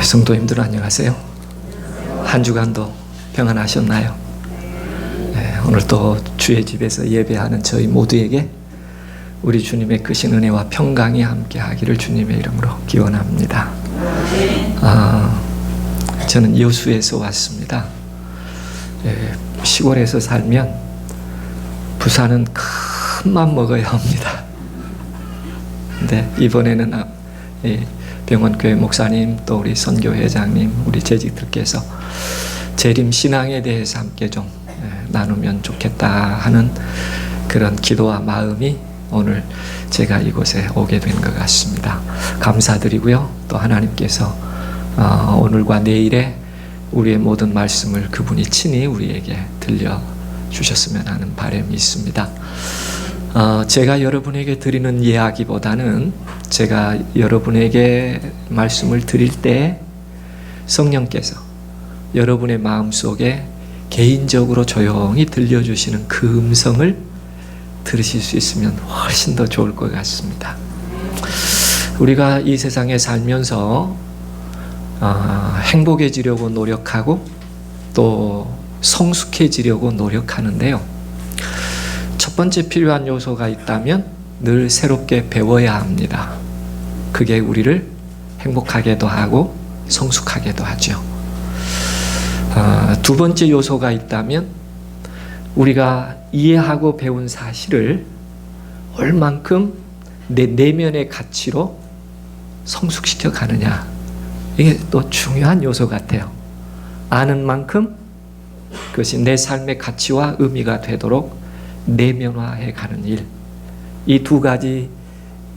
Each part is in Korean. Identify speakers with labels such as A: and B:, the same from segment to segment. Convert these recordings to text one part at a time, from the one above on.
A: 성도님들 안녕하세요. 한 주간도 평안하셨나요? 오늘 또 주의 집에서 예배하는 저희 모두에게 우리 주님의 크신 은혜와 평강이 함께하기를 주님의 이름으로 기원합니다. 저는 여수에서 왔습니다. 시골에서 살면 부산은 큰 맘 먹어야 합니다. 근데 이번에는 병원교회 목사님 또 우리 선교회장님 우리 재직들께서 재림 신앙에 대해서 함께 좀 나누면 좋겠다 하는 그런 기도와 마음이 오늘 제가 이곳에 오게 된 것 같습니다. 감사드리고요. 또 하나님께서 오늘과 내일에 우리의 모든 말씀을 그분이 친히 우리에게 들려주셨으면 하는 바람이 있습니다. 제가 여러분에게 드리는 이야기보다는 제가 여러분에게 말씀을 드릴 때 성령께서 여러분의 마음속에 개인적으로 조용히 들려주시는 그 음성을 들으실 수 있으면 훨씬 더 좋을 것 같습니다. 우리가 이 세상에 살면서 행복해지려고 노력하고 또 성숙해지려고 노력하는데요. 첫 번째 필요한 요소가 있다면 늘 새롭게 배워야 합니다. 그게 우리를 행복하게도 하고 성숙하게도 하죠. 두 번째 요소가 있다면 우리가 이해하고 배운 사실을 얼만큼 내 내면의 가치로 성숙시켜 가느냐. 이게 또 중요한 요소 같아요. 아는 만큼 그것이 내 삶의 가치와 의미가 되도록 내면화해 가는 일. 이 두 가지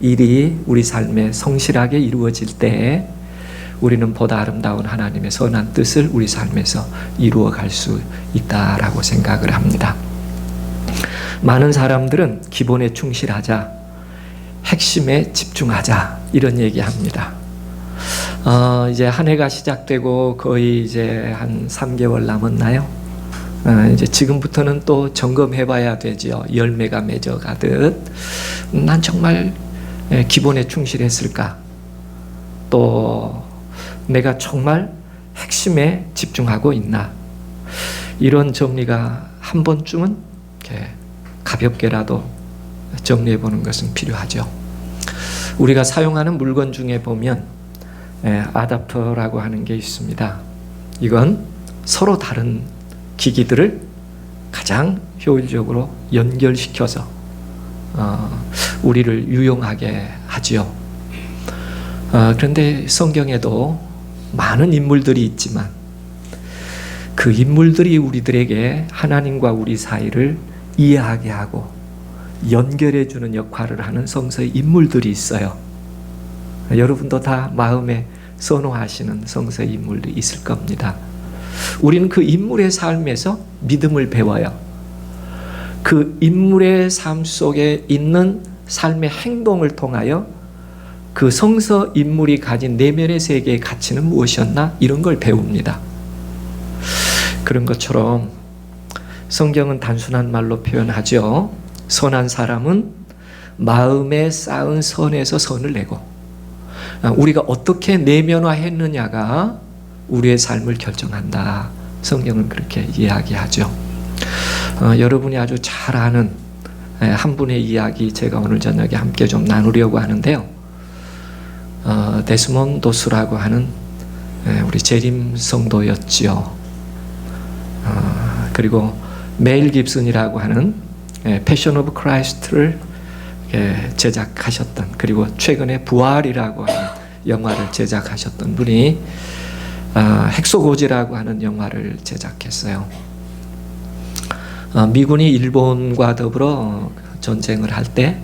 A: 일이 우리 삶에 성실하게 이루어질 때 우리는 보다 아름다운 하나님의 선한 뜻을 우리 삶에서 이루어 갈 수 있다라고 생각을 합니다. 많은 사람들은 기본에 충실하자, 핵심에 집중하자 이런 얘기합니다. 이제 한 해가 시작되고 거의 이제 한 3개월 남았나요? 이제 지금부터는 또 점검해봐야 되죠. 열매가 맺어가듯 난 정말 기본에 충실했을까? 또 내가 정말 핵심에 집중하고 있나? 이런 정리가 한 번쯤은 이렇게 가볍게라도 정리해보는 것은 필요하죠. 우리가 사용하는 물건 중에 보면 아답터라고 하는 게 있습니다. 이건 서로 다른 기기들을 가장 효율적으로 연결시켜서 우리를 유용하게 하지요. 그런데 성경에도 많은 인물들이 있지만 그 인물들이 우리들에게 하나님과 우리 사이를 이해하게 하고 연결해주는 역할을 하는 성서의 인물들이 있어요. 여러분도 다 마음에 선호하시는 성서의 인물들이 있을 겁니다. 우리는 그 인물의 삶에서 믿음을 배워요. 그 인물의 삶 속에 있는 삶의 행동을 통하여 그 성서 인물이 가진 내면의 세계의 가치는 무엇이었나? 이런 걸 배웁니다. 그런 것처럼 성경은 단순한 말로 표현하죠. 선한 사람은 마음에 쌓은 선에서 선을 내고 우리가 어떻게 내면화했느냐가 우리의 삶을 결정한다. 성경은 그렇게 이야기하죠. 여러분이 아주 잘 아는 한 분의 이야기 제가 오늘 저녁에 함께 좀 나누려고 하는데요. 데스몬도스라고 하는 우리 재림 성도였지요. 그리고 메일 깁슨이라고 하는 패션 오브 크라이스트를 제작하셨던, 그리고 최근에 부활이라고 하는 영화를 제작하셨던 분이 헥소고지라고 하는 영화를 제작했어요. 미군이 일본과 더불어 전쟁을 할 때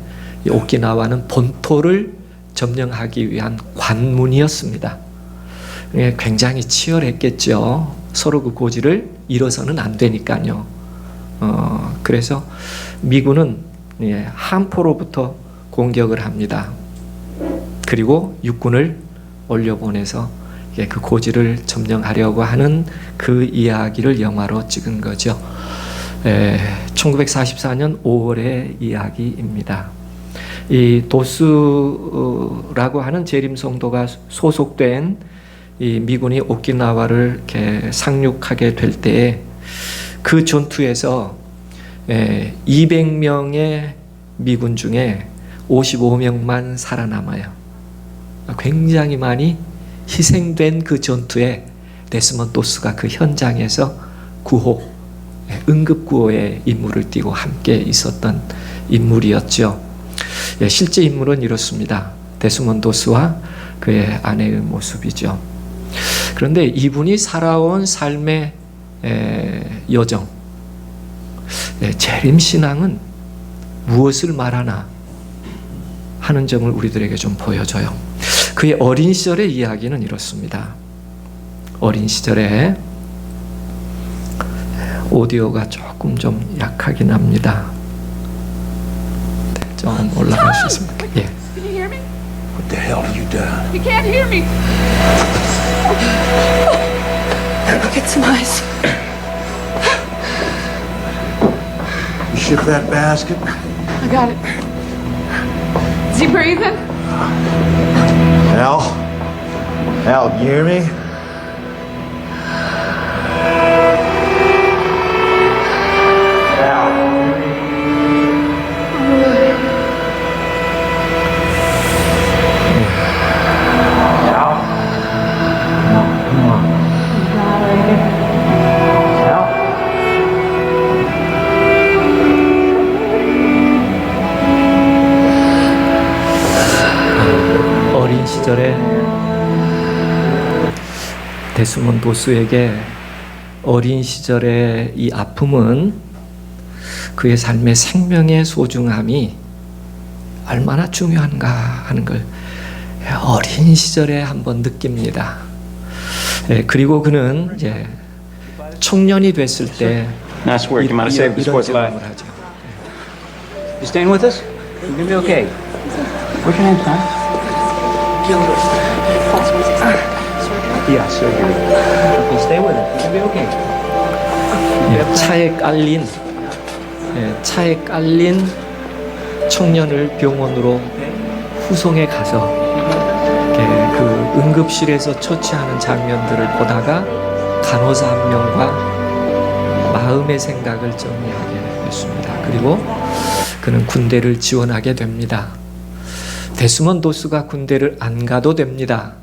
A: 오키나와는 본토를 점령하기 위한 관문이었습니다. 굉장히 치열했겠죠. 서로 그 고지를 잃어서는 안 되니까요. 그래서 미군은 함포로부터 공격을 합니다. 그리고 육군을 올려보내서 그 고지를 점령하려고 하는 그 이야기를 영화로 찍은 거죠. 1944년 5월의 이야기입니다. 이 도스라고 하는 재림 성도가 소속된 이 미군이 오키나와를 이렇게 상륙하게 될 때에 그 전투에서 200명의 미군 중에 55명만 살아남아요. 굉장히 많이 희생된 그 전투에 데스몬드 도스가 그 현장에서 구호, 응급구호의 임무를 띠고 함께 있었던 인물이었죠. 실제 인물은 이렇습니다. 데스몬드 도스와 그의 아내의 모습이죠. 그런데 이분이 살아온 삶의 여정, 재림신앙은 무엇을 말하나 하는 점을 우리들에게 좀 보여줘요. 그의 어린 시절의 이야기는 이렇습니다. 어린 시절에 오디오가 조금 좀 약하긴 합니다. 좀 올라갈 수 있습니까? 예.
B: Can you hear me?
C: What the hell have you done?
B: You can't hear me. Get some ice.
C: You ship that basket?
B: I got it. Is he breathing?
C: Al? Al, you hear me?
A: 어린 시절에 데스몬드 도스에게 어린 시절의 이 아픔은 그의 삶의 생명의 소중함이 얼마나 중요한가 하는 걸 어린 시절에 한번 느낍니다. 그리고 그는 이제 청년이 됐을 때
D: Nice work. You might have saved the
A: 이런
D: sport's life.
A: 경험을 하죠.
D: You staying with us? You're gonna be okay. What's your name, son? Yeah, so you stay with us. You're gonna be okay.
A: 차에 깔린 청년을 병원으로 후송해 가서 그 응급실에서 처치하는 장면들을 보다가 간호사 한 명과 마음의 생각을 정리하게 됐습니다. 그리고 그는 군대를 지원하게 됩니다. 데스몬드 도스가 군대를 안 가도 됩니다.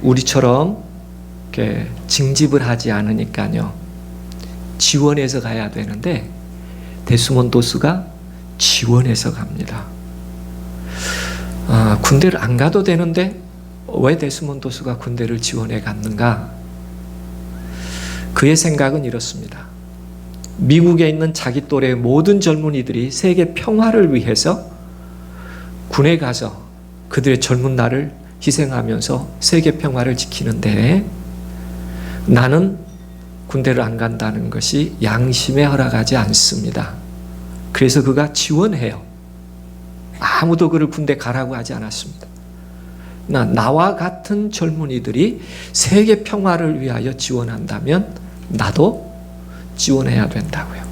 A: 우리처럼 이렇게 징집을 하지 않으니까요. 지원해서 가야 되는데 데스몬드 도스가 지원해서 갑니다. 군대를 안 가도 되는데 왜 데스몬드 도스가 군대를 지원해 갔는가? 그의 생각은 이렇습니다. 미국에 있는 자기 또래의 모든 젊은이들이 세계 평화를 위해서 군에 가서 그들의 젊은 날을 희생하면서 세계 평화를 지키는데 나는 군대를 안 간다는 것이 양심에 허락하지 않습니다. 그래서 그가 지원해요. 아무도 그를 군대 가라고 하지 않았습니다. 나와 같은 젊은이들이 세계 평화를 위하여 지원한다면 나도 지원해야 된다고요.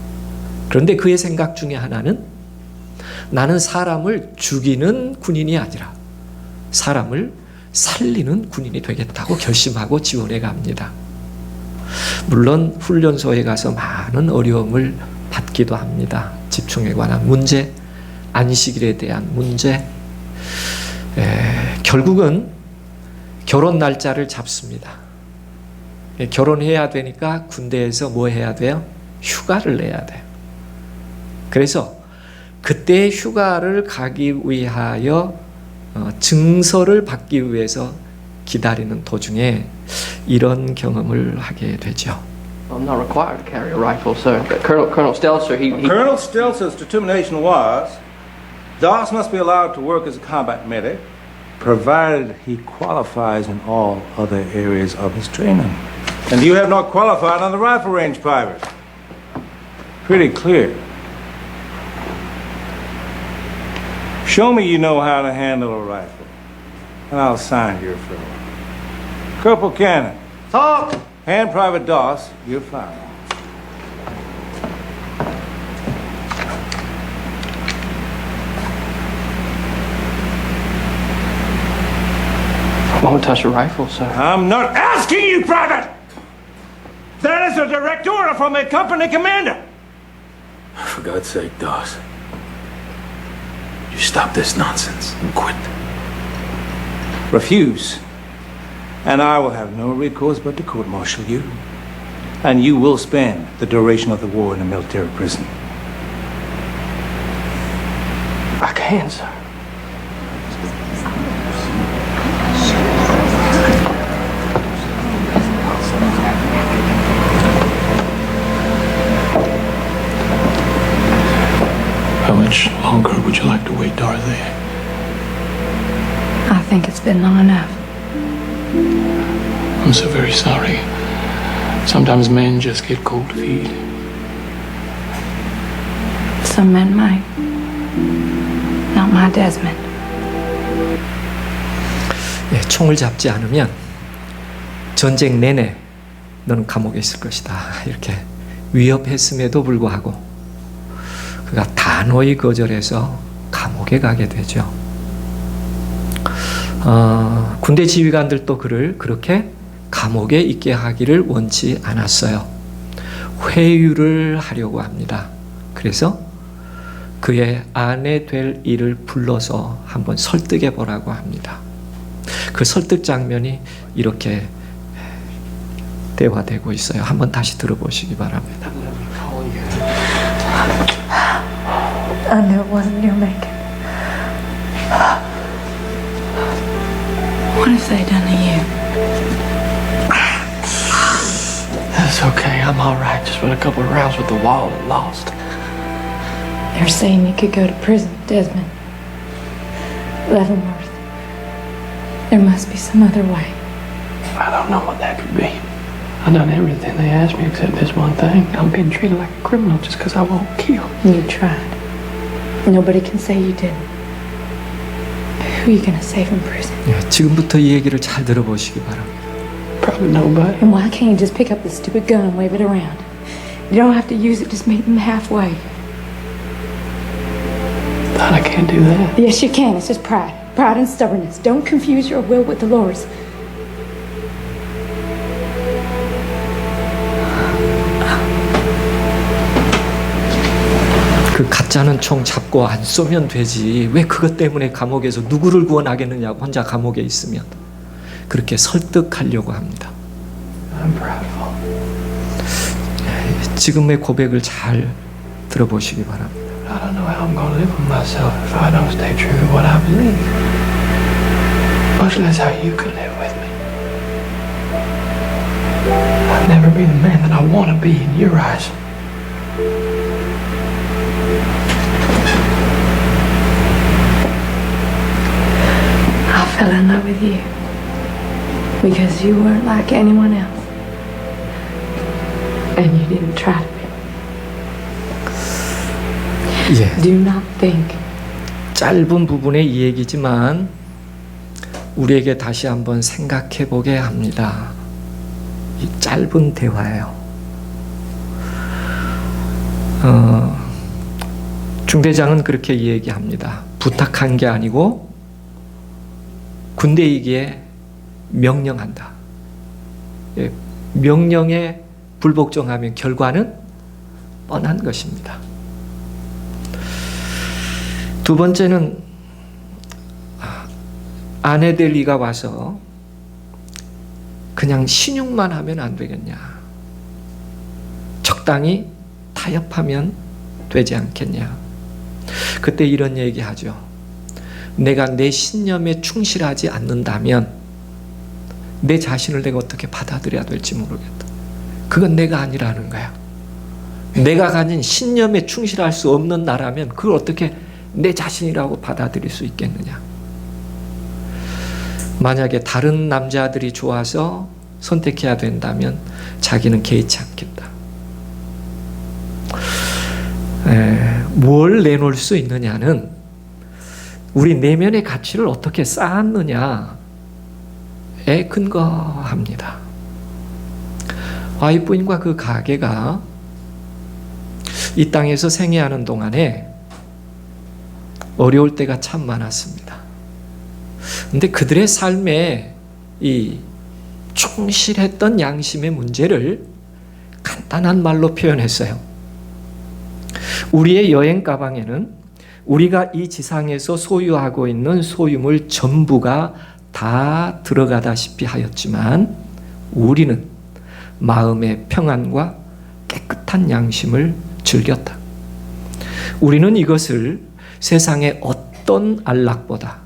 A: 그런데 그의 생각 중에 하나는 나는 사람을 죽이는 군인이 아니라 사람을 살리는 군인이 되겠다고 결심하고 지원해 갑니다. 물론 훈련소에 가서 많은 어려움을 받기도 합니다. 집중에 관한 문제, 안식일에 대한 문제, 결국은 결혼 날짜를 잡습니다. 결혼해야 되니까 군대에서 뭐 해야 돼요? 휴가를 내야 돼요. 그래서 그때 휴가를 가기 위하여 증서를 받기 위해서 기다리는 도중에 이런 경험을 하게 되죠.
E: I'm not required to carry a rifle, sir. But Colonel Stelzer, he
F: Colonel Stelzer's determination was Doss must be allowed to work as a combat medic, provided he qualifies in all other areas of his training. And you have not qualified on the rifle range, Private. Pretty clear. Show me you know how to handle a rifle, and I'll sign your fellow. Corporal Cannon. Talk! Hand Private Doss your file.
E: Won't touch a rifle, sir.
F: I'm not asking you, Private! That is a direct order from a company commander!
G: For God's sake, Dawes. You stop this nonsense and quit.
F: Refuse, and I will have no recourse but to court-martial you. And you will spend the duration of the war in a military prison.
E: I can, sir.
G: How much longer would you like to wait, Dorothy?
B: I think it's been long enough.
G: I'm so very sorry. Sometimes men just get cold feet.
B: Some men might. Not my Desmond.
A: 예, 총을 잡지 않으면 전쟁 내내 너는 감옥에 있을 것이다. 이렇게 위협했음에도 불구하고 그가 단호히 거절해서 감옥에 가게 되죠. 군대 지휘관들도 그를 그렇게 감옥에 있게 하기를 원치 않았어요. 회유를 하려고 합니다. 그래서 그의 아내 될 이를 불러서 한번 설득해 보라고 합니다. 그 설득 장면이 이렇게 대화되고 있어요. 한번 다시 들어보시기 바랍니다.
B: I knew it wasn't your making. What have they done to you?
E: It's okay. I'm all right. Just went a couple of rounds with the wall and lost.
B: They're saying you could go to prison, Desmond. Leavenworth. There must be some other way.
E: I don't know what that could be. I've done everything they asked me except this one thing. I'm being treated like a criminal just because I won't kill.
B: You tried. Nobody can say you didn't. Who are you gonna save from prison?
A: 예, 지금부터 이 얘기를 잘 들어보시기 바랍니다.
E: Probably nobody.
B: And why can't you just pick up the stupid gun and wave it around? You don't have to use it, just meet them halfway.
E: Thought I can't do that.
B: Yes, you can. It's just pride. Pride and stubbornness. Don't confuse your will with the Lord's.
A: 그 가짜는 총 잡고 안 쏘면 되지. 왜 그것 때문에 감옥에서 누구를 구원하겠느냐고 혼자 감옥에 있으면. 그렇게 설득하려고 합니다.
E: I'm prideful.
A: 지금의 고백을 잘 들어보시기 바랍니다.
E: I don't know how I'm going to live with myself if I don't stay true to what I believe. Much less how you could live with me. I'll never be the man that I want to be in your eyes.
B: I fell in love with you because you weren't like anyone else. And you didn't try to be.
A: 예,
B: Do not think.
A: 짧은 부분의 이 얘기지만 우리에게 다시 한번 생각해 보게 합니다. 이 짧은 대화예요. 중대장은 그렇게 얘기합니다. 부탁한 게 아니고 군대이기에 명령한다. 예, 명령에 불복종하면 결과는 뻔한 것입니다. 두 번째는 아내 될 이가 와서 그냥 신용만 하면 안 되겠냐. 적당히 타협하면 되지 않겠냐. 그때 이런 얘기하죠. 내가 내 신념에 충실하지 않는다면 내 자신을 내가 어떻게 받아들여야 될지 모르겠다. 그건 내가 아니라는 거야. 내가 가진 신념에 충실할 수 없는 나라면 그걸 어떻게 내 자신이라고 받아들일 수 있겠느냐. 만약에 다른 남자들이 좋아서 선택해야 된다면 자기는 개의치 않겠다. 뭘 내놓을 수 있느냐는 우리 내면의 가치를 어떻게 쌓았느냐에 근거합니다. 와이프인과 그 가게가 이 땅에서 생애하는 동안에 어려울 때가 참 많았습니다. 근데 그들의 삶에 이 충실했던 양심의 문제를 간단한 말로 표현했어요. 우리의 여행 가방에는 우리가 이 지상에서 소유하고 있는 소유물 전부가 다 들어가다시피 하였지만 우리는 마음의 평안과 깨끗한 양심을 즐겼다. 우리는 이것을 세상의 어떤 안락보다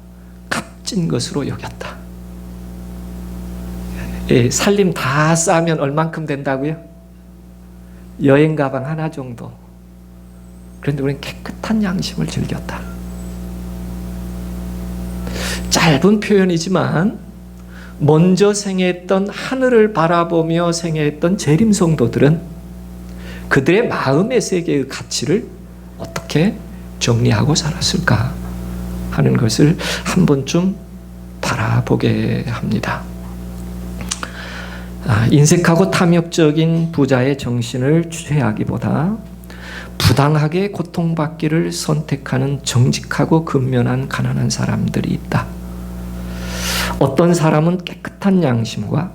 A: 값진 것으로 여겼다. 살림 다 싸면 얼만큼 된다고요? 여행 가방 하나 정도. 그런데 우리는 깨끗한 양심을 즐겼다. 짧은 표현이지만 먼저 생애했던 하늘을 바라보며 생애했던 재림 성도들은 그들의 마음의 세계의 가치를 어떻게 정리하고 살았을까 하는 것을 한 번쯤 바라보게 합니다. 인색하고 탐욕적인 부자의 정신을 취하기보다 부당하게 고통받기를 선택하는 정직하고 근면한 가난한 사람들이 있다. 어떤 사람은 깨끗한 양심과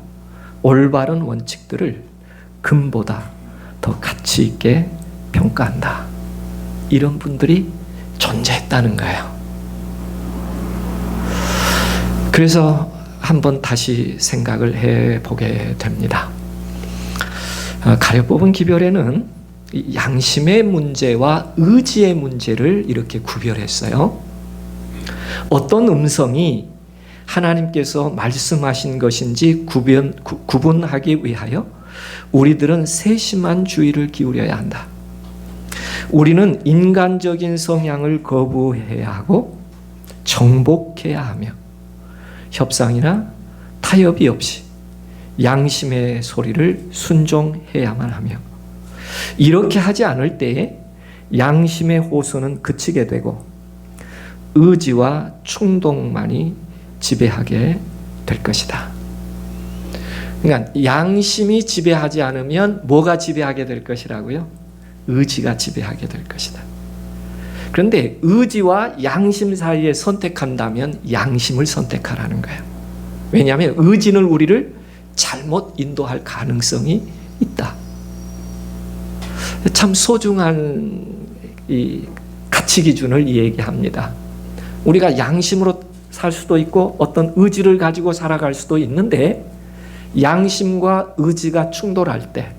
A: 올바른 원칙들을 금보다 더 가치 있게 평가한다. 이런 분들이 존재했다는 거예요. 그래서 한번 다시 생각을 해보게 됩니다. 가려 뽑은 기별에는 양심의 문제와 의지의 문제를 이렇게 구별했어요. 어떤 음성이 하나님께서 말씀하신 것인지 구분하기 위하여 우리들은 세심한 주의를 기울여야 한다. 우리는 인간적인 성향을 거부해야 하고 정복해야 하며 협상이나 타협이 없이 양심의 소리를 순종해야만 하며 이렇게 하지 않을 때에 양심의 호소는 그치게 되고 의지와 충동만이 지배하게 될 것이다. 그러니까 양심이 지배하지 않으면 뭐가 지배하게 될 것이라고요? 의지가 지배하게 될 것이다. 그런데 의지와 양심 사이에 선택한다면 양심을 선택하라는 거예요. 왜냐하면 의지는 우리를 잘못 인도할 가능성이 있다. 참 소중한 이 가치 기준을 얘기합니다. 우리가 양심으로 살 수도 있고 어떤 의지를 가지고 살아갈 수도 있는데 양심과 의지가 충돌할 때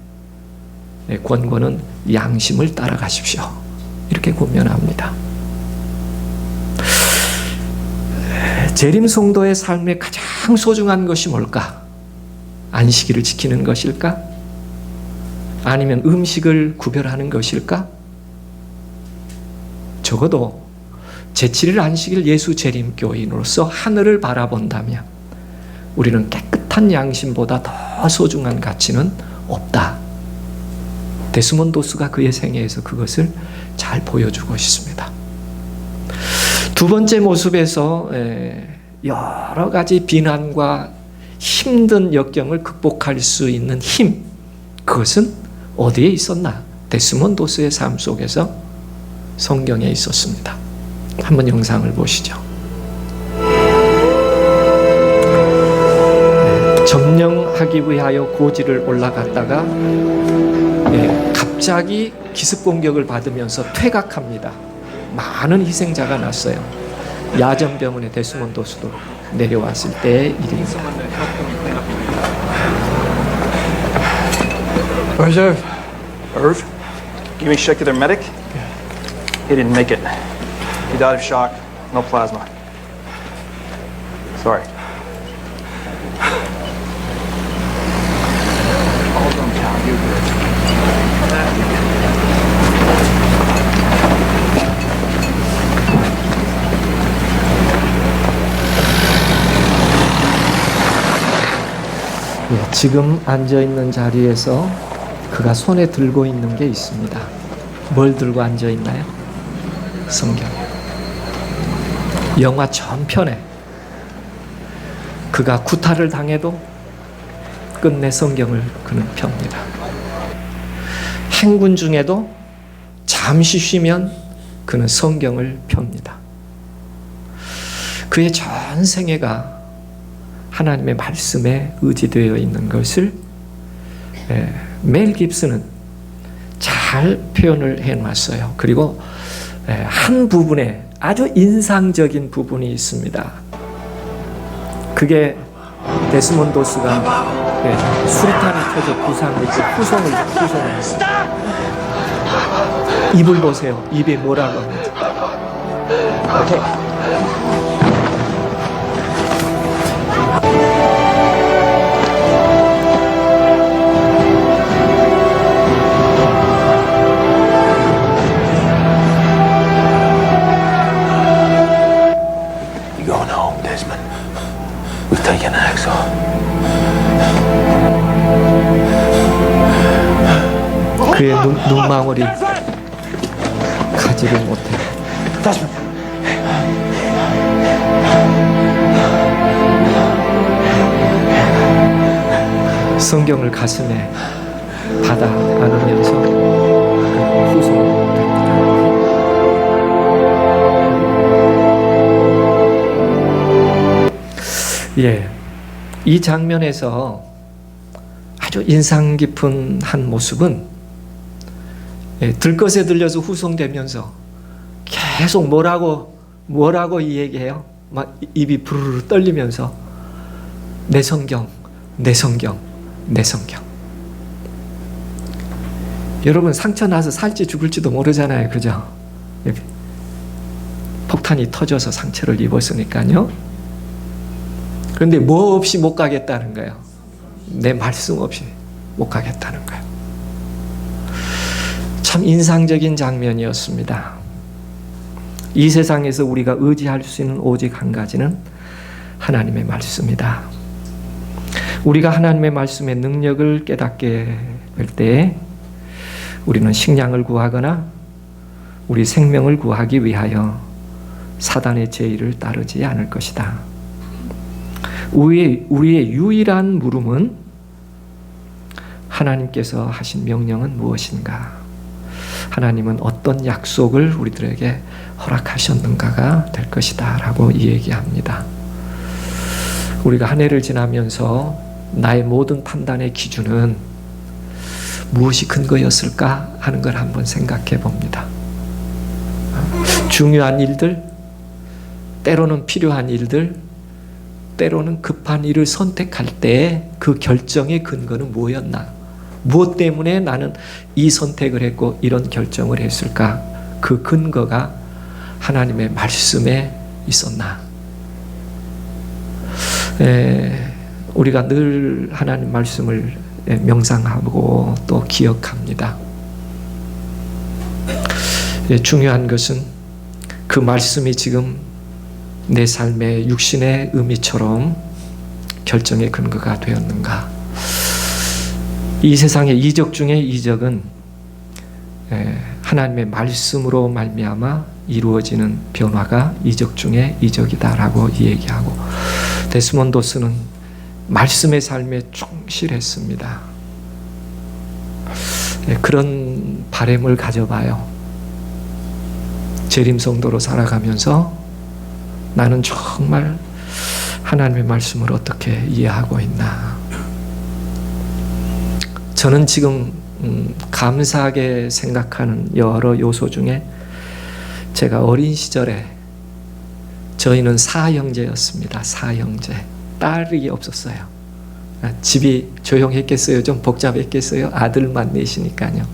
A: 권고는 양심을 따라가십시오. 이렇게 권면합니다. 재림 성도의 삶의 가장 소중한 것이 뭘까? 안식일을 지키는 것일까? 아니면 음식을 구별하는 것일까? 적어도 제7일 안식일 예수 재림교인으로서 하늘을 바라본다면 우리는 깨끗한 양심보다 더 소중한 가치는 없다. 데스몬도스가 그의 생애에서 그것을 잘 보여주고 있습니다. 두 번째 모습에서 여러 가지 비난과 힘든 역경을 극복할 수 있는 힘, 그것은 어디에 있었나? 데스몬도스의 삶 속에서 성경에 있었습니다. 한번 영상을 보시죠. 점령하기 위하여 고지를 올라갔다가 갑자기 기습 공격을 받으면서 퇴각합니다. 많은 희생자가 났어요. 야전병원에 데스몬도스도 내려왔을 때의 일입니다.
H: Where's Irv?
I: Irv? Give me check to their medic? He didn't make it. He died of shock. No plasma. Sorry.
A: 지금 앉아있는 자리에서 그가 손에 들고 있는 게 있습니다. 뭘 들고 앉아있나요? 성경. 영화 전편에 그가 구타를 당해도 끝내 성경을 그는 펴니다. 행군 중에도 잠시 쉬면 그는 성경을 펴니다. 그의 전 생애가 하나님의 말씀에 의지되어 있는 것을 멜 깁슨은 잘 표현을 해놨어요. 그리고 한 부분에 아주 인상적인 부분이 있습니다. 그게 데스몬드 도스가 수류탄이 터져 부상을 입고 후송을 입을 보세요. 입에 뭐라고 합니까?
G: You're going home, Desmond. We've taken Axel.
A: 그의 눈망울이 가지를 못해. 성경을 가슴에 받아 안으면서 후손됩니다. 예, 이 장면에서 아주 인상 깊은 한 모습은 들것에 들려서 후송되면서 계속 뭐라고 이 얘기해요? 막 입이 부르르 떨리면서 내 성경, 내 성경, 내 성경. 여러분 상처 나서 살지 죽을지도 모르잖아요, 그죠? 폭탄이 터져서 상처를 입었으니까요. 그런데 뭐 없이 못 가겠다는 거예요. 내 말씀 없이 못 가겠다는 거예요. 참 인상적인 장면이었습니다. 이 세상에서 우리가 의지할 수 있는 오직 한 가지는 하나님의 말씀이다. 우리가 하나님의 말씀의 능력을 깨닫게 될 때 우리는 식량을 구하거나 우리 생명을 구하기 위하여 사단의 제의를 따르지 않을 것이다. 우리의 유일한 물음은 하나님께서 하신 명령은 무엇인가? 하나님은 어떤 약속을 우리들에게 허락하셨는가가 될 것이다 라고 이야기합니다. 우리가 한 해를 지나면서 나의 모든 판단의 기준은 무엇이 근거였을까 하는 걸 한번 생각해 봅니다. 중요한 일들, 때로는 필요한 일들, 때로는 급한 일을 선택할 때 그 결정의 근거는 뭐였나? 무엇 때문에 나는 이 선택을 했고 이런 결정을 했을까? 그 근거가 하나님의 말씀에 있었나? 우리가 늘 하나님 말씀을 명상하고 또 기억합니다. 중요한 것은 그 말씀이 지금 내 삶의 육신의 의미처럼 결정의 근거가 되었는가? 이 세상의 이적 중에 이적은 하나님의 말씀으로 말미암아 이루어지는 변화가 이적 중에 이적이다라고 얘기하고, 데스몬드 도스는 말씀의 삶에 충실했습니다. 그런 바람을 가져봐요. 재림 성도로 살아가면서 나는 정말 하나님의 말씀을 어떻게 이해하고 있나? 저는 지금 감사하게 생각하는 여러 요소 중에 제가 어린 시절에 저희는 사형제였습니다. 사형제. 딸이 없었어요. 집이 조용했겠어요? 좀 복잡했겠어요? 아들만 넷이니까요.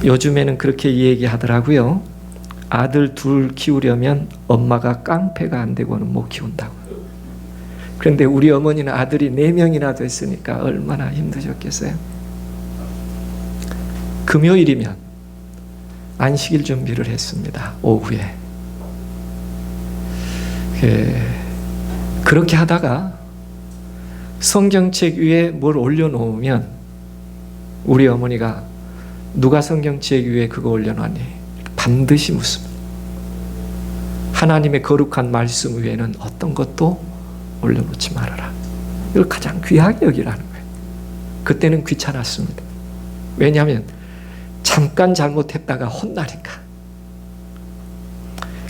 A: 요즘에는 그렇게 얘기하더라고요. 아들 둘 키우려면 엄마가 깡패가 안 되고는 못 키운다고. 그런데 우리 어머니는 아들이 4명이나 됐으니까 얼마나 힘드셨겠어요. 금요일이면 안식일 준비를 했습니다. 오후에. 그렇게 하다가 성경책 위에 뭘 올려놓으면 우리 어머니가 누가 성경책 위에 그거 올려놨니? 반드시 묻습니다. 하나님의 거룩한 말씀 위에는 어떤 것도 올려놓지 말아라. 이걸 가장 귀하게 여기라는 거예요. 그때는 귀찮았습니다. 왜냐하면 잠깐 잘못했다가 혼나니까.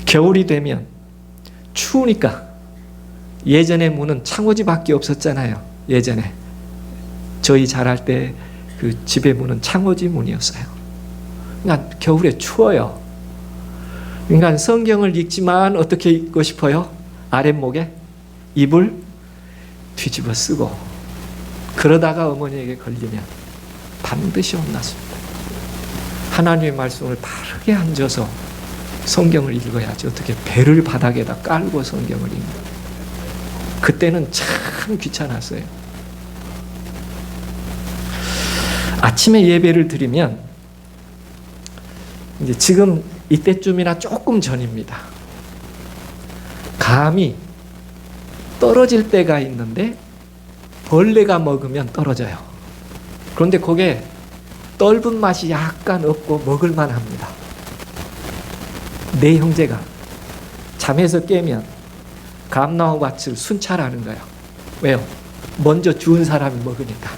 A: 겨울이 되면 추우니까 예전에 문은 창호지밖에 없었잖아요. 예전에 저희 자랄 때 그 집의 문은 창호지 문이었어요. 그러니까 겨울에 추워요. 그러니까 성경을 읽지만 어떻게 읽고 싶어요? 아랫목에 이불 뒤집어 쓰고, 그러다가 어머니에게 걸리면 반드시 혼났습니다. 하나님의 말씀을 바르게 앉아서 성경을 읽어야지 어떻게 배를 바닥에다 깔고 성경을 읽는. 그때는 참 귀찮았어요. 아침에 예배를 드리면 이제 지금 이때쯤이나 조금 전입니다. 감이 떨어질 때가 있는데 벌레가 먹으면 떨어져요. 그런데 그게 떫은 맛이 약간 없고 먹을만 합니다. 내 형제가 잠에서 깨면 감나무밭을 순찰하는 거예요. 왜요? 먼저 주운 사람이 먹으니까.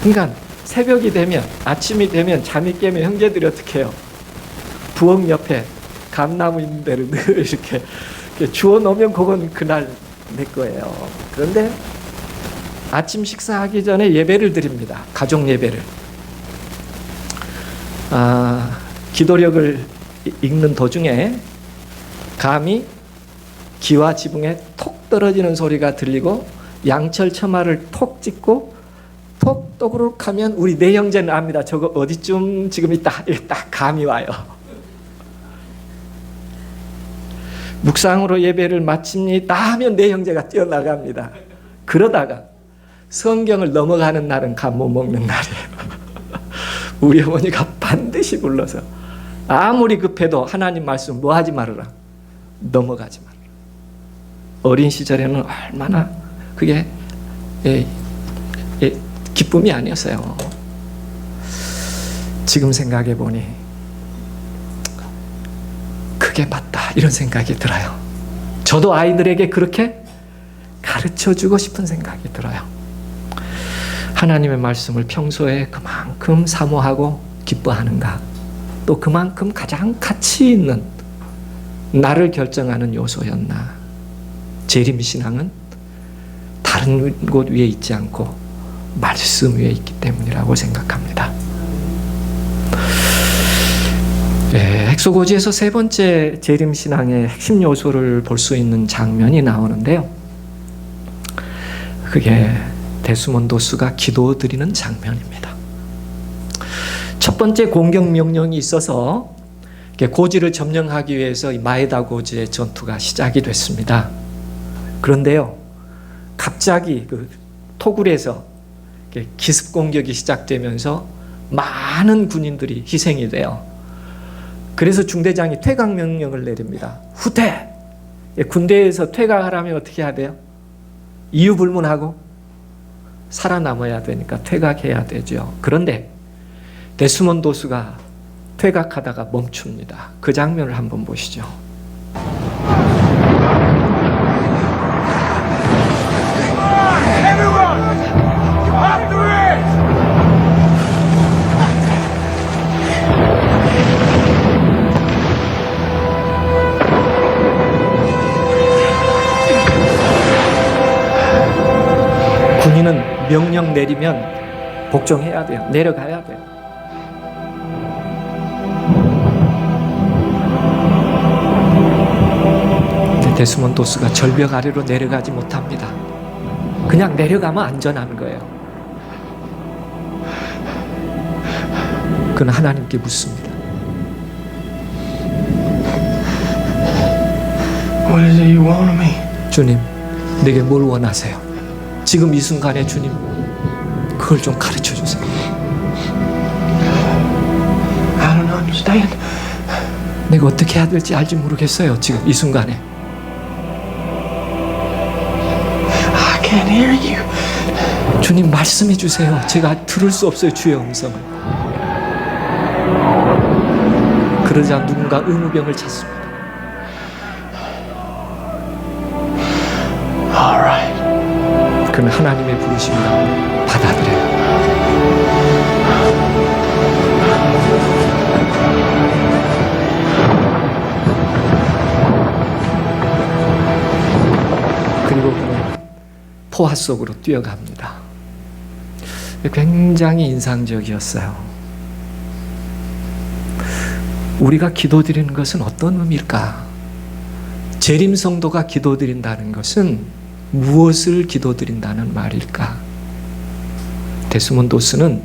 A: 그러니까 새벽이 되면, 아침이 되면, 잠이 깨면 형제들이 어떻게 해요? 부엌 옆에 감나무 있는 데를 늘 이렇게 주워 놓으면 그건 그날 내 거예요. 그런데 아침 식사하기 전에 예배를 드립니다. 가족 예배를. 기도력을 읽는 도중에 감이 귀와 지붕에 톡 떨어지는 소리가 들리고 양철 처마를 톡 찍고 톡 또그룩 하면 우리 네 형제는 압니다. 저거 어디쯤 지금 있다. 이렇게 딱 감이 와요. 묵상으로 예배를 마칩니다 하면 네 형제가 뛰어나갑니다. 그러다가 성경을 넘어가는 날은 감 못 먹는 날이에요. 우리 어머니가 반드시 불러서 아무리 급해도 하나님 말씀 뭐 하지 말아라. 넘어가지 말아라. 어린 시절에는 얼마나 그게 기쁨이 아니었어요. 지금 생각해 보니 그게 맞다 이런 생각이 들어요. 저도 아이들에게 그렇게 가르쳐주고 싶은 생각이 들어요. 하나님의 말씀을 평소에 그만큼 사모하고 기뻐하는가, 또 그만큼 가장 가치 있는 나를 결정하는 요소였나. 재림신앙은 다른 곳 위에 있지 않고 말씀 위에 있기 때문이라고 생각합니다. 엑소고지에서 세 번째 재림신앙의 핵심 요소를 볼 수 있는 장면이 나오는데요. 그게 데스몬도스가 기도드리는 장면입니다. 첫 번째 공격 명령이 있어서 고지를 점령하기 위해서 마에다 고지의 전투가 시작이 됐습니다. 그런데요, 갑자기 그 토굴에서 기습 공격이 시작되면서 많은 군인들이 희생이 돼요. 그래서 중대장이 퇴각 명령을 내립니다. 후퇴! 군대에서 퇴각하려면 어떻게 해야 돼요? 이유 불문하고 살아남아야 되니까 퇴각해야 되죠. 그런데 데스몬도스가 퇴각하다가 멈춥니다. 그 장면을 한번 보시죠. 군인은 명령 내리면 복종해야 돼요. 내려가야 돼요. 데스몬도스가 절벽 아래로 내려가지 못합니다. 그냥 내려가면 안전한 거예요. 그는 하나님께 묻습니다.
E: What is it you want of me?
A: 주님, 내게 뭘 원하세요? 지금 이 순간에 주님, 그걸 좀 가르쳐 주세요.
E: I don't understand.
A: 내가 어떻게 해야 될지 알지 모르겠어요. 지금 이 순간에.
E: I can't hear you.
A: 주님 말씀해 주세요. 제가 들을 수 없어요. 주의 음성을. 그러자 누군가 의무병을 찾습니다.
E: All right.
A: 그는 하나님의 부르심이라고 받아들여요. 포화 속으로 뛰어갑니다. 굉장히 인상적이었어요. 우리가 기도드리는 것은 어떤 의미일까? 재림성도가 기도드린다는 것은 무엇을 기도드린다는 말일까? 데스몬도스는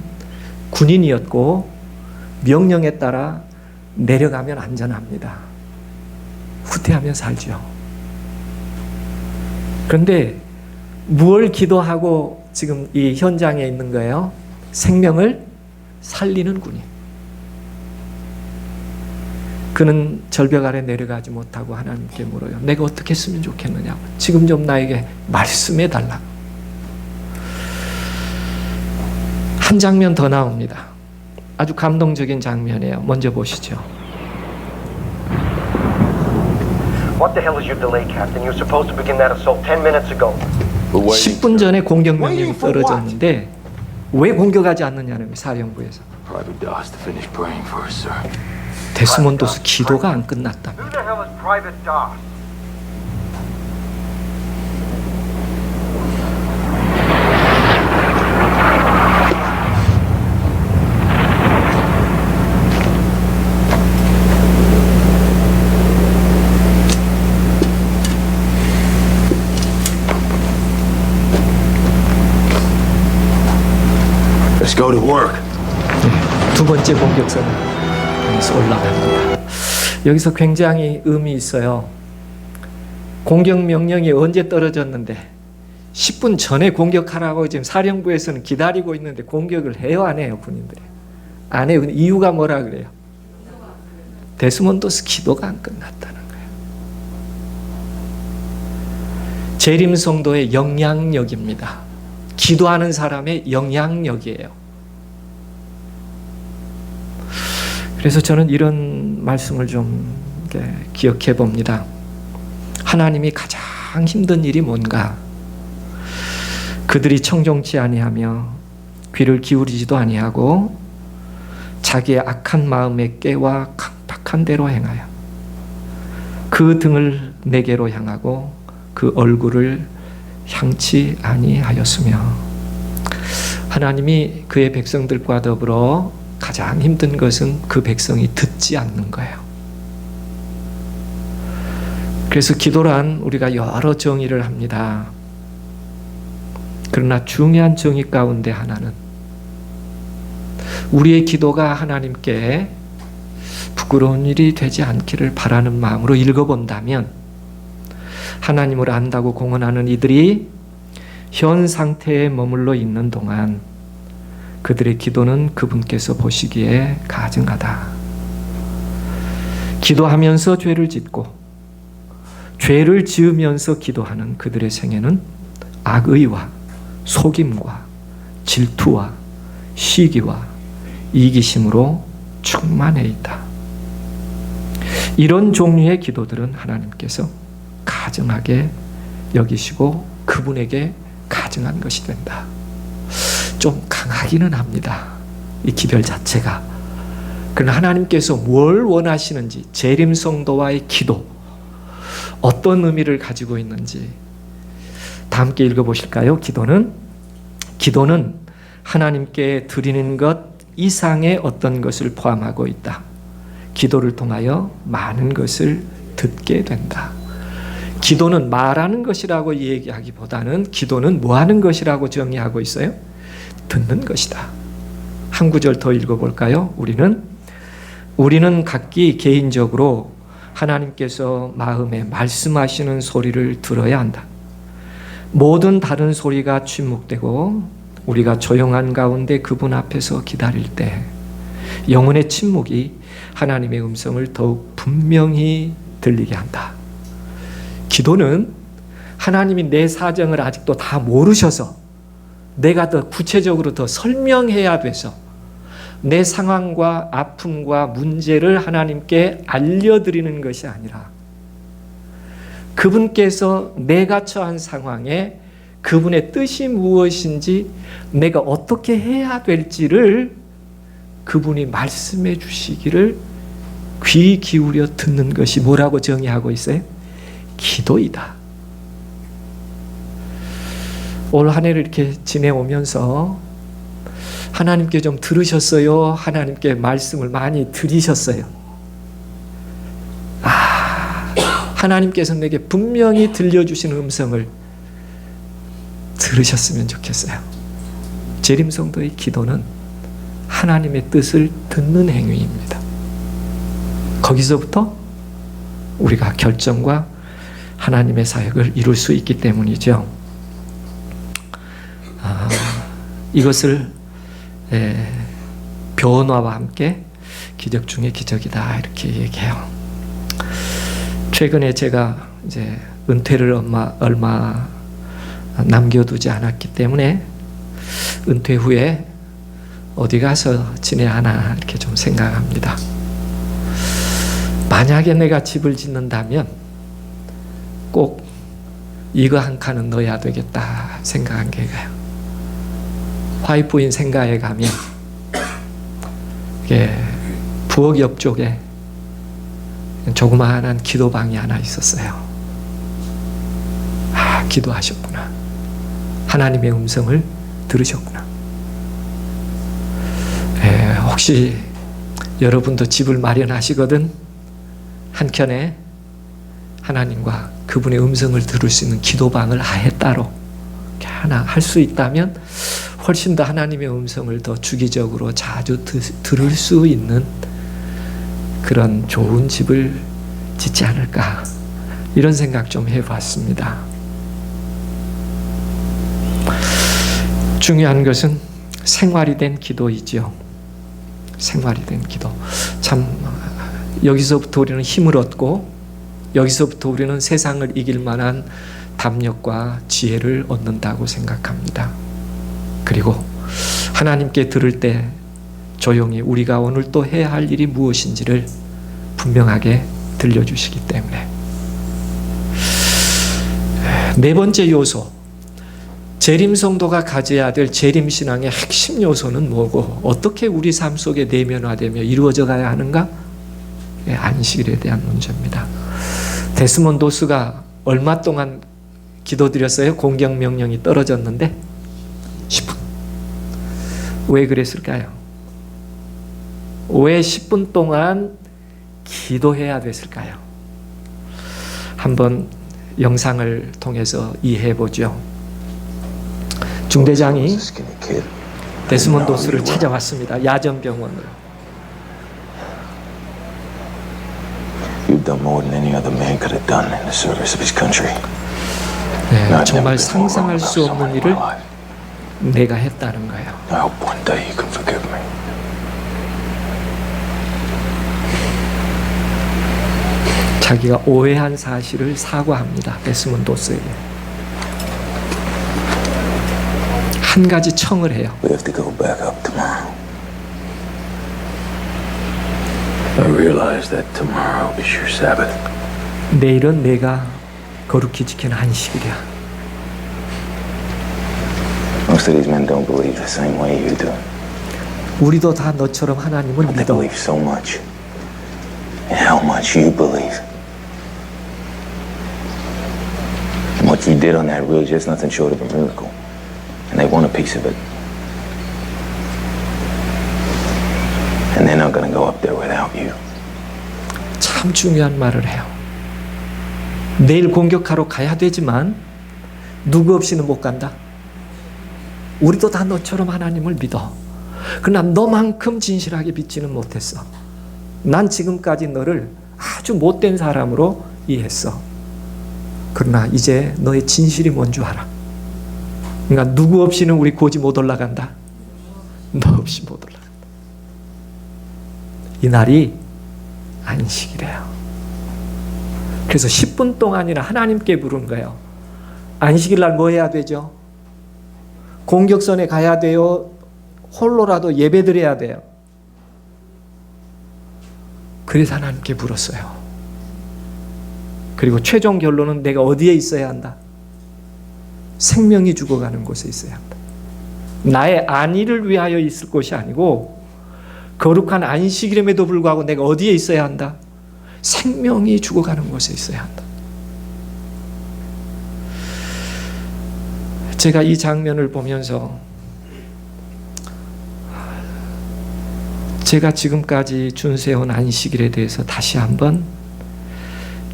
A: 군인이었고 명령에 따라 내려가면 안전합니다. 후퇴하면 살죠. 그런데 무엇을 기도하고 지금 이 현장에 있는 거예요? 생명을 살리는 군인. 그는 절벽 아래 내려가지 못하고 하나님께 물어요. 내가 어떻게 했으면 좋겠느냐고. 지금 좀 나에게 말씀해 달라고. 한 장면 더 나옵니다. 아주 감동적인 장면이에요. 먼저 보시죠.
H: What the hell is your delay, Captain? You were supposed to begin that assault 10 minutes ago.
A: 10분 전에 공격 명령이 떨어졌는데 왜 공격하지 않느냐는 사령부에서.
G: Private Doss to finish praying for us, sir.
A: 데스몬도스 기도가 안 끝났답니다.
H: Who the hell is Private Doss?
G: Let's go to work.
A: 두 번째 공격선을 향해서 올라갑니다. 여기서 굉장히 의미 있어요. 공격 명령이 언제 떨어졌는데 10분 전에 공격하라고 지금 사령부에서는 기다리고 있는데 공격을 해요, 안 해요? 군인들이 안 해요. 이유가 뭐라 그래요? 데스몬도스 기도가 안 끝났다는 거예요. 재림성도의 영향력입니다. 기도하는 사람의 영향력이에요. 그래서 저는 이런 말씀을 좀 기억해 봅니다. 하나님이 가장 힘든 일이 뭔가? 그들이 청종치 아니하며 귀를 기울이지도 아니하고 자기의 악한 마음에 깨와 강팍한 대로 행하여 그 등을 내게로 향하고 그 얼굴을 향치 아니하였으며. 하나님이 그의 백성들과 더불어 가장 힘든 것은 그 백성이 듣지 않는 거예요. 그래서 기도란 우리가 여러 정의를 합니다. 그러나 중요한 정의 가운데 하나는 우리의 기도가 하나님께 부끄러운 일이 되지 않기를 바라는 마음으로 읽어본다면 하나님을 안다고 공언하는 이들이 현 상태에 머물러 있는 동안 그들의 기도는 그분께서 보시기에 가증하다. 기도하면서 죄를 짓고 죄를 지으면서 기도하는 그들의 생애는 악의와 속임과 질투와 시기와 이기심으로 충만해 있다. 이런 종류의 기도들은 하나님께서 가증하게 여기시고 그분에게 가증한 것이 된다. 좀 강하기는 합니다. 이 기별 자체가. 그러나 하나님께서 뭘 원하시는지, 재림성도와의 기도 어떤 의미를 가지고 있는지 다 함께 읽어보실까요? 기도는 하나님께 드리는 것 이상의 어떤 것을 포함하고 있다. 기도를 통하여 많은 것을 듣게 된다. 기도는 말하는 것이라고 얘기하기보다는 기도는 뭐 하는 것이라고 정의하고 있어요? 듣는 것이다. 한 구절 더 읽어볼까요? 우리는 각기 개인적으로 하나님께서 마음에 말씀하시는 소리를 들어야 한다. 모든 다른 소리가 침묵되고 우리가 조용한 가운데 그분 앞에서 기다릴 때 영혼의 침묵이 하나님의 음성을 더욱 분명히 들리게 한다. 기도는 하나님이 내 사정을 아직도 다 모르셔서 내가 더 구체적으로 더 설명해야 돼서 내 상황과 아픔과 문제를 하나님께 알려드리는 것이 아니라 그분께서 내가 처한 상황에 그분의 뜻이 무엇인지 내가 어떻게 해야 될지를 그분이 말씀해 주시기를 귀 기울여 듣는 것이 뭐라고 정의하고 있어요? 기도이다. 올 한 해를 이렇게 지내오면서 하나님께 좀 들으셨어요? 하나님께 말씀을 많이 들으셨어요? 하나님께서 내게 분명히 들려주시는 음성을 들으셨으면 좋겠어요. 재림성도의 기도는 하나님의 뜻을 듣는 행위입니다. 거기서부터 우리가 결정과 하나님의 사역을 이룰 수 있기 때문이죠. 이것을 변화와 함께 기적 중에 기적이다 이렇게 얘기해요. 최근에 제가 이제 은퇴를 얼마 남겨두지 않았기 때문에 은퇴 후에 어디 가서 지내야 하나 이렇게 좀 생각합니다. 만약에 내가 집을 짓는다면 꼭 이거 한 칸은 넣어야 되겠다 생각한 게 가요. 화이트인 생가에 가면 이게 부엌 옆쪽에 조그마한 기도방이 하나 있었어요. 기도하셨구나. 하나님의 음성을 들으셨구나. 혹시 여러분도 집을 마련하시거든 한켠에 하나님과 그분의 음성을 들을 수 있는 기도방을 아예 따로 하나 할 수 있다면 훨씬 더 하나님의 음성을 더 주기적으로 자주 들을 수 있는 그런 좋은 집을 짓지 않을까 이런 생각 좀 해봤습니다. 중요한 것은 생활이 된 기도이죠. 생활이 된 기도. 참 여기서부터 우리는 힘을 얻고 여기서부터 우리는 세상을 이길 만한 담력과 지혜를 얻는다고 생각합니다. 그리고 하나님께 들을 때 조용히 우리가 오늘 또 해야 할 일이 무엇인지를 분명하게 들려주시기 때문에. 네 번째 요소, 재림성도가 가져야 될 재림신앙의 핵심 요소는 뭐고 어떻게 우리 삶 속에 내면화되며 이루어져 가야 하는가? 안식일에 대한 문제입니다. 데스몬드 호스가 얼마 동안 기도드렸어요? 공격명령이 떨어졌는데 10분. 왜 그랬을까요? 왜 10분 동안 기도해야 됐을까요? 한번 영상을 통해서 이해해 보죠. 중대장이 데스몬드 호스를 찾아왔습니다. 야전병원으로.
G: You've done more than any other man could have done in the service of his country.
A: 네, 정말 상상할 수 없는 일을 내가 했다는 거예요.
G: I hope one day you can forgive me.
A: 자기가 오해한 사실을 사과합니다. 데스몬드 호스에게. 한 가지 청을 해요.
G: We have to go back up tomorrow. I realize that tomorrow is your Sabbath.
A: 내일은 내가 거룩히 지키는 안식일이야.
G: Most of these men don't believe the same way you do.
A: 우리도 다 너처럼 하나님을
G: But they
A: 믿어.
G: believe so much in how much you believe. And what you did on that ridge is nothing short of a miracle. And they want a piece of it. And they're not going to go up there without you.
A: 참 중요한 말을 해요. 내일 공격하러 가야 되지만 누구 없이는 못 간다. 우리도 다 너처럼 하나님을 믿어. 그러나 너만큼 진실하게 믿지는 못했어. 난 지금까지 너를 아주 못된 사람으로 이해했어. 그러나 이제 너의 진실이 뭔 줄 알아. 그러니까 누구 없이는 우리 고지 못 올라간다. 너 없이 못 올라간다. 이 날이 안식이래요. 그래서 10분 동안이나 하나님께 부른 거예요. 안식일 날 뭐 해야 되죠? 공격선에 가야 돼요? 홀로라도 예배드려야 돼요? 그래서 하나님께 물었어요. 그리고 최종 결론은 내가 어디에 있어야 한다? 생명이 죽어가는 곳에 있어야 한다. 나의 안위를 위하여 있을 곳이 아니고 거룩한 안식일임에도 불구하고 내가 어디에 있어야 한다? 생명이 죽어가는 곳에 있어야 한다. 제가 이 장면을 보면서 제가 지금까지 준수해온 안식일에 대해서 다시 한번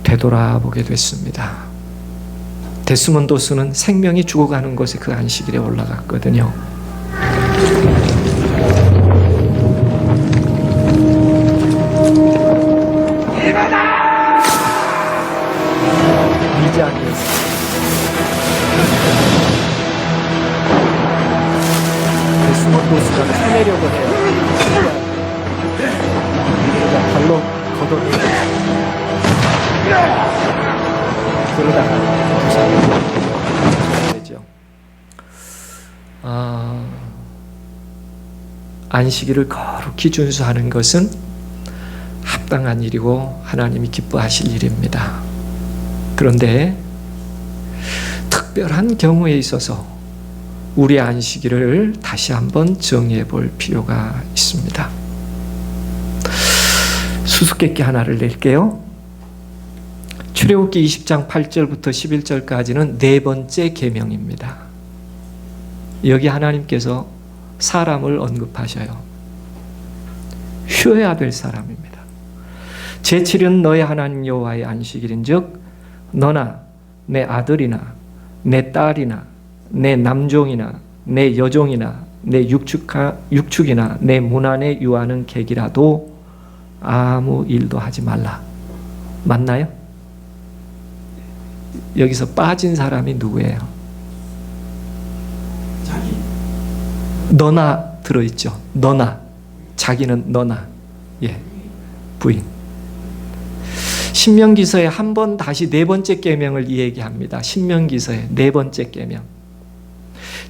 A: 되돌아보게 됐습니다. 데스몬도스는 생명이 죽어가는 곳에 그 안식일에 올라갔거든요. 미장이었어요. 데스몬도스가 쳐내려고 해요. 그러다 발로 걷어내고 그러다가 부상이 되죠. 안식일을 거룩히 준수하는 것은 합당한 일이고 하나님이 기뻐하실 일입니다. 그런데 특별한 경우에 있어서 우리 안식일을 다시 한번 정해 볼 필요가 있습니다. 수수께끼 하나를 낼게요. 출애굽기 20장 8절부터 11절까지는 네 번째 계명입니다. 여기 하나님께서 사람을 언급하셔요. 쉬어야 될 사람입니다. 제7일은 너의 하나님 여호와의 안식일인즉 너나 내 아들이나 내 딸이나 내 남종이나 내 여종이나 내 육축이나 내 문 안에 유하는 객이라도 아무 일도 하지 말라. 맞나요? 여기서 빠진 사람이 누구예요? 자기. 너나 들어있죠. 너나. 자기는 너나. 예. 부인. 신명기서에 한 번 다시 네 번째 계명을 이야기합니다. 신명기서에 네 번째 계명.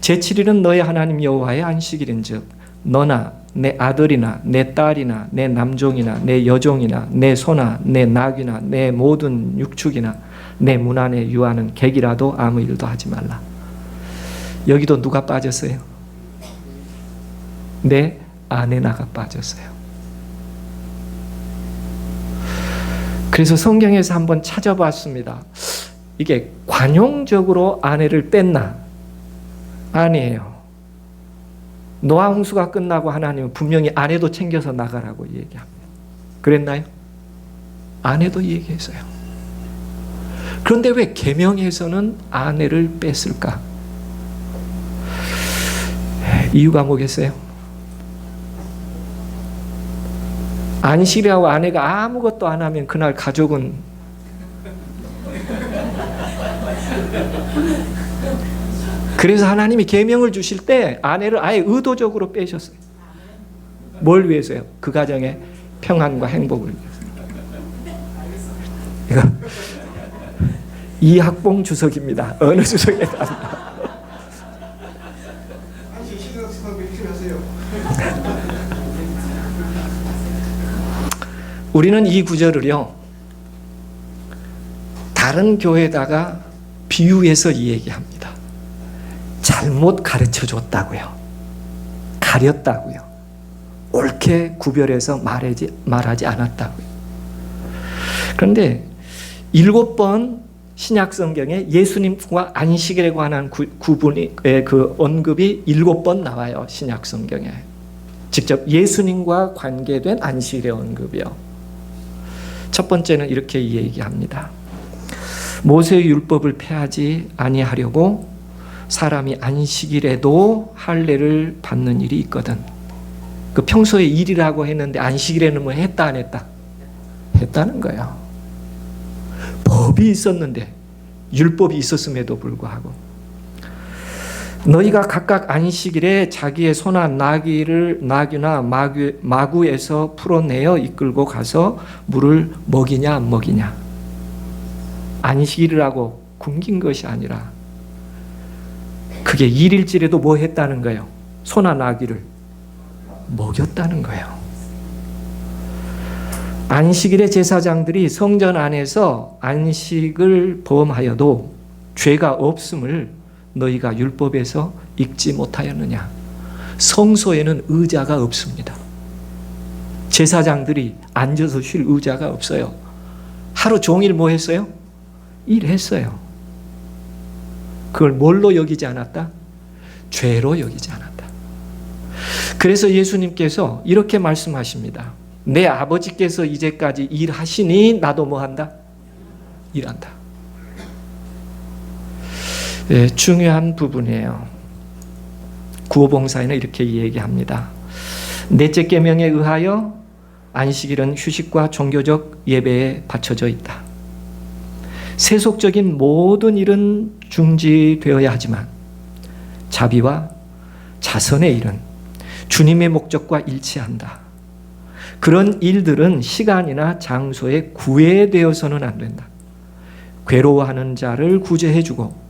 A: 제7일은 너의 하나님 여호와의 안식일인즉 너나 내 아들이나 내 딸이나 내 남종이나 내 여종이나 내 소나 내 낙이나 내 모든 육축이나 내 문 안에 유하는 객이라도 아무 일도 하지 말라. 여기도 누가 빠졌어요? 내 아내나가 빠졌어요. 그래서 성경에서 한번 찾아봤습니다. 이게 관용적으로 아내를 뺐나? 아니에요. 노아 홍수가 끝나고 하나님은 분명히 아내도 챙겨서 나가라고 얘기합니다. 그랬나요? 아내도 얘기했어요. 그런데 왜 계명에서는 아내를 뺐을까? 이유가 뭐겠어요? 안식이라고 아내가 아무것도 안 하면 그날 가족은 그래서 하나님이 계명을 주실 때 아내를 아예 의도적으로 빼셨어요. 뭘 위해서요? 그 가정의 평안과 행복을 위해서. 이학봉 주석입니다. 어느 주석에 답니다. 우리는 이 구절을요, 다른 교회에다가 비유해서 이 얘기합니다. 잘못 가르쳐 줬다고요. 가렸다고요. 옳게 구별해서 말하지 않았다고요. 그런데 7번 신약 성경에 예수님과 안식일에 관한 그 언급이 7번 나와요. 신약 성경에. 직접 예수님과 관계된 안식일의 언급이요. 첫 번째는 이렇게 얘기합니다. 모세의 율법을 폐하지 아니하려고 사람이 안식일에도 할례를 받는 일이 있거든. 그 평소에 일이라고 했는데 안식일에는 뭐 했다 안 했다? 했다는 거예요. 법이 있었는데 율법이 있었음에도 불구하고 너희가 각각 안식일에 자기의 소나 나귀나 마구에서 풀어내어 이끌고 가서 물을 먹이냐 안 먹이냐. 안식일이라고 굶긴 것이 아니라 그게 일일질에도 뭐 했다는 거예요? 소나 나귀를 먹였다는 거예요. 안식일의 제사장들이 성전 안에서 안식을 범하여도 죄가 없음을 너희가 율법에서 읽지 못하였느냐. 성소에는 의자가 없습니다. 제사장들이 앉아서 쉴 의자가 없어요. 하루 종일 뭐 했어요? 일했어요. 그걸 뭘로 여기지 않았다? 죄로 여기지 않았다. 그래서 예수님께서 이렇게 말씀하십니다. 내 아버지께서 이제까지 일하시니 나도 뭐 한다? 일한다. 예, 중요한 부분이에요. 구호봉사에는 이렇게 얘기합니다. 넷째 계명에 의하여 안식일은 휴식과 종교적 예배에 바쳐져 있다. 세속적인 모든 일은 중지되어야 하지만 자비와 자선의 일은 주님의 목적과 일치한다. 그런 일들은 시간이나 장소에 구애되어서는 안 된다. 괴로워하는 자를 구제해주고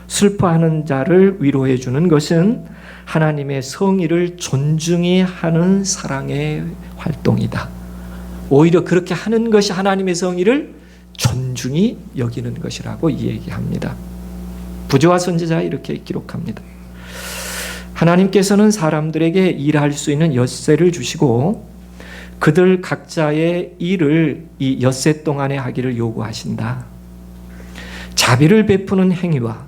A: 슬퍼하는 자를 위로해주는 것은 하나님의 성의를 존중히 하는 사랑의 활동이다. 오히려 그렇게 하는 것이 하나님의 성의를 존중히 여기는 것이라고 얘기합니다. 부조와 선지자 이렇게 기록합니다. 하나님께서는 사람들에게 일할 수 있는 엿새를 주시고 그들 각자의 일을 이 엿새 동안에 하기를 요구하신다. 자비를 베푸는 행위와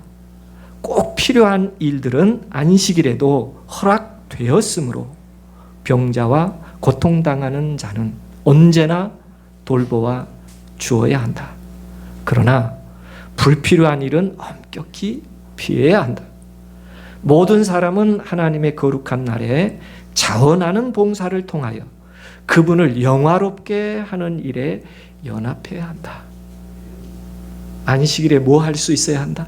A: 꼭 필요한 일들은 안식일에도 허락되었으므로 병자와 고통당하는 자는 언제나 돌보아 주어야 한다. 그러나 불필요한 일은 엄격히 피해야 한다. 모든 사람은 하나님의 거룩한 날에 자원하는 봉사를 통하여 그분을 영화롭게 하는 일에 연합해야 한다. 안식일에 뭐 할 수 있어야 한다?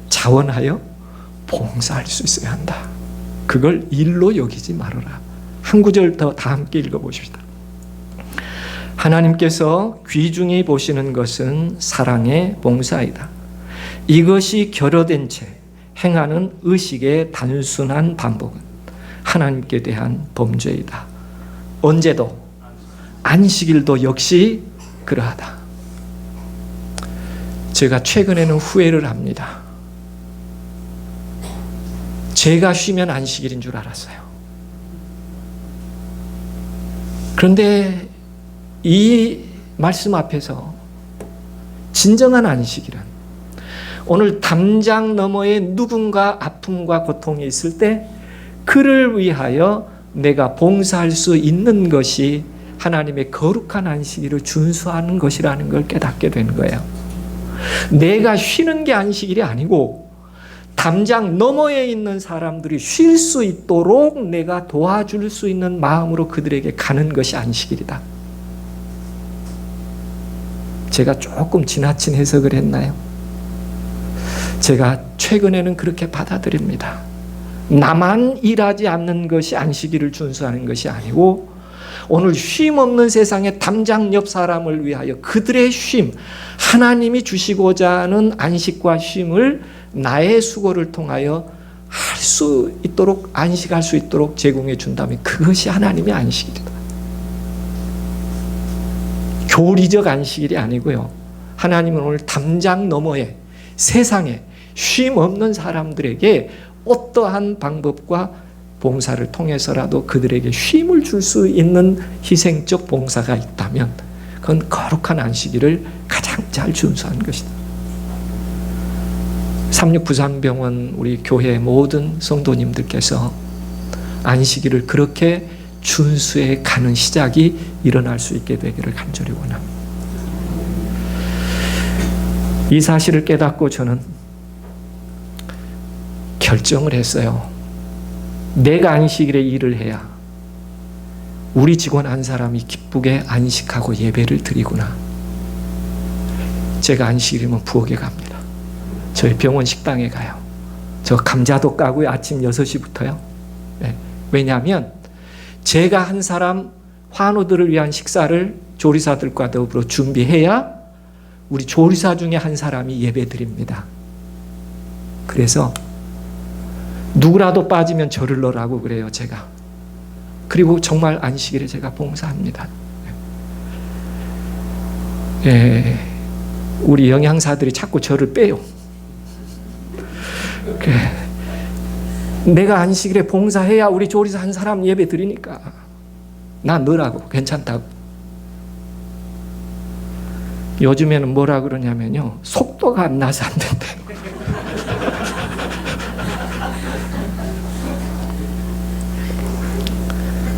A: 자원하여 봉사할 수 있어야 한다. 그걸 일로 여기지 말아라. 한 구절 더 다 함께 읽어보십시다. 하나님께서 귀중히 보시는 것은 사랑의 봉사이다. 이것이 결여된 채 행하는 의식의 단순한 반복은 하나님께 대한 범죄이다. 언제도 안식일도 역시 그러하다. 제가 최근에는 후회를 합니다. 제가 쉬면 안식일인 줄 알았어요. 그런데 이 말씀 앞에서 진정한 안식일은 오늘 담장 너머에 누군가 아픔과 고통이 있을 때 그를 위하여 내가 봉사할 수 있는 것이 하나님의 거룩한 안식일을 준수하는 것이라는 걸 깨닫게 되는 거예요. 내가 쉬는 게 안식일이 아니고 담장 너머에 있는 사람들이 쉴 수 있도록 내가 도와줄 수 있는 마음으로 그들에게 가는 것이 안식일이다. 제가 조금 지나친 해석을 했나요? 제가 최근에는 그렇게 받아들입니다. 나만 일하지 않는 것이 안식일을 준수하는 것이 아니고 오늘 쉼 없는 세상의 담장 옆 사람을 위하여 그들의 쉼, 하나님이 주시고자 하는 안식과 쉼을 나의 수고를 통하여 할 수 있도록, 안식할 수 있도록 제공해 준다면 그것이 하나님의 안식일이다. 교리적 안식일이 아니고요. 하나님은 오늘 담장 너머에 세상에 쉼 없는 사람들에게 어떠한 방법과 봉사를 통해서라도 그들에게 쉼을 줄 수 있는 희생적 봉사가 있다면 그건 거룩한 안식일을 가장 잘 준수한 것이다. 36부산병원 우리 교회 모든 성도님들께서 안식일을 그렇게 준수해 가는 시작이 일어날 수 있게 되기를 간절히 원합니다. 이 사실을 깨닫고 저는 결정을 했어요. 내가 안식일에 일을 해야 우리 직원 한 사람이 기쁘게 안식하고 예배를 드리구나. 제가 안식일이면 부엌에 갑니다. 저희 병원 식당에 가요. 저 감자도 까고요. 아침 6시부터요. 네. 왜냐하면 제가 한 사람 환우들을 위한 식사를 조리사들과 더불어 준비해야 우리 조리사 중에 한 사람이 예배 드립니다. 그래서 누구라도 빠지면 저를 넣으라고 그래요, 제가. 그리고 정말 안식일에 제가 봉사합니다. 예, 우리 영양사들이 자꾸 저를 빼요. 내가 안식일에 봉사해야 우리 조리사 한 사람 예배 드리니까 나 넣으라고, 괜찮다고. 요즘에는 뭐라 그러냐면요, 속도가 안 나서 안 된대.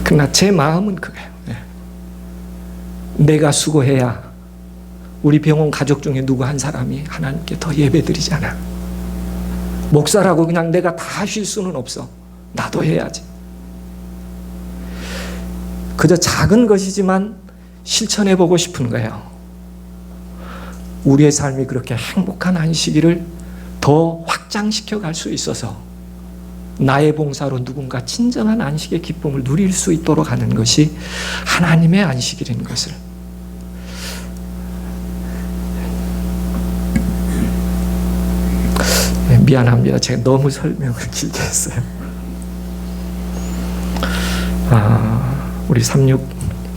A: 그러나 제 마음은 그거예요. 내가 수고해야 우리 병원 가족 중에 누구 한 사람이 하나님께 더 예배드리잖아. 목사라고 그냥 내가 다 쉴 수는 없어. 나도 해야지. 그저 작은 것이지만 실천해보고 싶은 거예요. 우리의 삶이 그렇게 행복한 안식일을 더 확장시켜 갈 수 있어서 나의 봉사로 누군가 진정한 안식의 기쁨을 누릴 수 있도록 하는 것이 하나님의 안식일인 것을. 미안합니다. 제가 너무 설명을 길게 했어요. 우리 36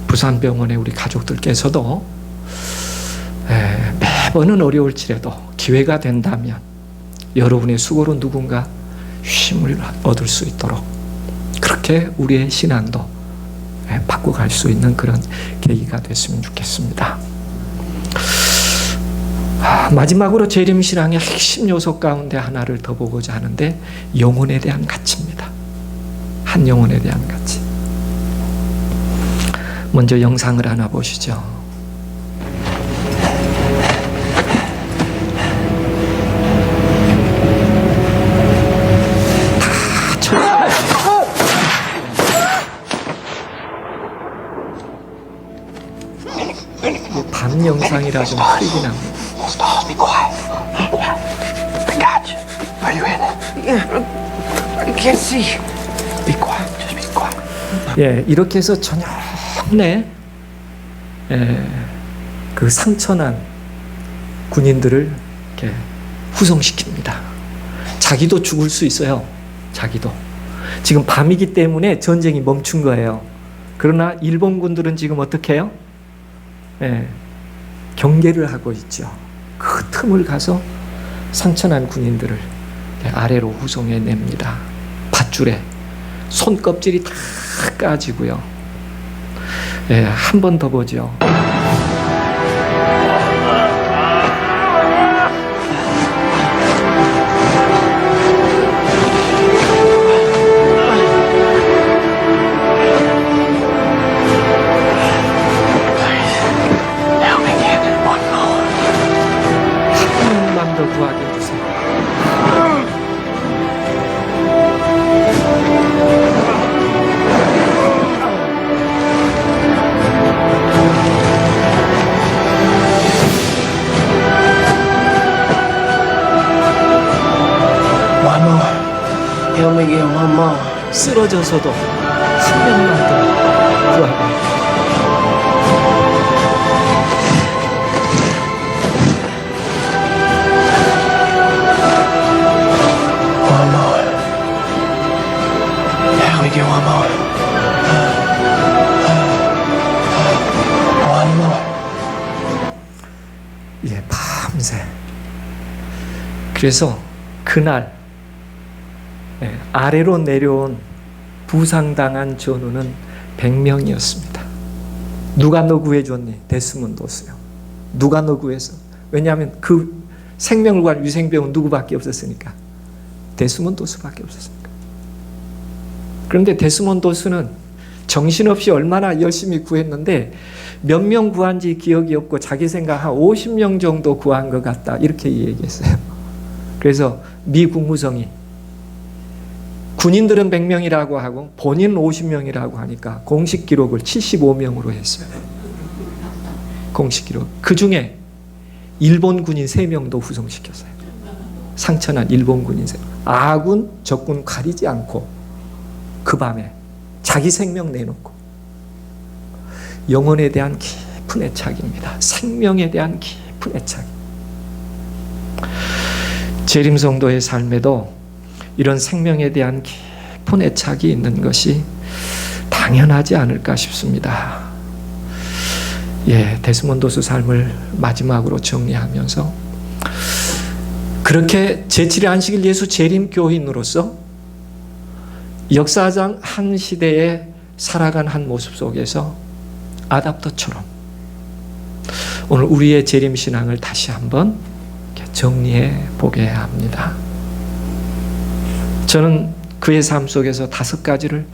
A: 부산병원의 우리 가족들께서도 매번은 어려울지라도 기회가 된다면 여러분의 수고로 누군가 쉼을 얻을 수 있도록 그렇게 우리의 신앙도 바꿔갈 수 있는 그런 계기가 됐으면 좋겠습니다. 마지막으로 재림신앙의 핵심 요소 가운데 하나를 더 보고자 하는데 영혼에 대한 가치입니다. 한 영혼에 대한 가치. 먼저 영상을 하나 보시죠. 밤 영상이라 좀 흐리긴 합니다.
I: Be quiet. Be quiet. I got you. Are you in it? Yeah. I can't see. Be quiet. Just be quiet.
A: 예, 이렇게 해서 전혀 그 상처난 군인들을 이렇게 후송시킵니다. 자기도 죽을 수 있어요. 자기도. 지금 밤이기 때문에 전쟁이 멈춘 거예요. 그러나 일본군들은 지금 어떻게 해요? 경계를 하고 있죠. 그 틈을 가서 상처난 군인들을 아래로 후송해 냅니다. 밧줄에 손껍질이 다 까지고요. 한 번 더 보죠. 쓰러져서도 한 명만 더 구하고.
E: One more. Yeah, we get one more. One more.
A: 예, 밤새. 그래서 그날 아래로 내려온 부상당한 전우는 100명이었습니다. 누가 너 구해줬니? 데스몬드였어요. 누가 너 구했어? 왜냐하면 그 생명을 구한 위생병은 누구밖에 없었으니까. 데스몬드수밖에 없었으니까. 그런데 데스몬드수는 정신없이 얼마나 열심히 구했는데 몇 명 구한지 기억이 없고 자기 생각 한 50명 정도 구한 것 같다. 이렇게 얘기했어요. 그래서 미 국무성이 군인들은 100명이라고 하고 본인 50명이라고 하니까 공식 기록을 75명으로 했어요. 공식 기록. 그 중에 일본 군인 3명도 후송시켰어요. 상처난 일본 군인 3명. 아군, 적군 가리지 않고 그 밤에 자기 생명 내놓고. 영혼에 대한 깊은 애착입니다. 생명에 대한 깊은 애착. 재림성도의 삶에도 이런 생명에 대한 깊은 애착이 있는 것이 당연하지 않을까 싶습니다. 예, 데스몬드수 삶을 마지막으로 정리하면서 그렇게 제7의 안식일 예수 재림 교인으로서 역사상 한 시대에 살아간 한 모습 속에서 아답터처럼 오늘 우리의 재림 신앙을 다시 한번 정리해 보게 합니다. 저는 그의 삶 속에서 5가지를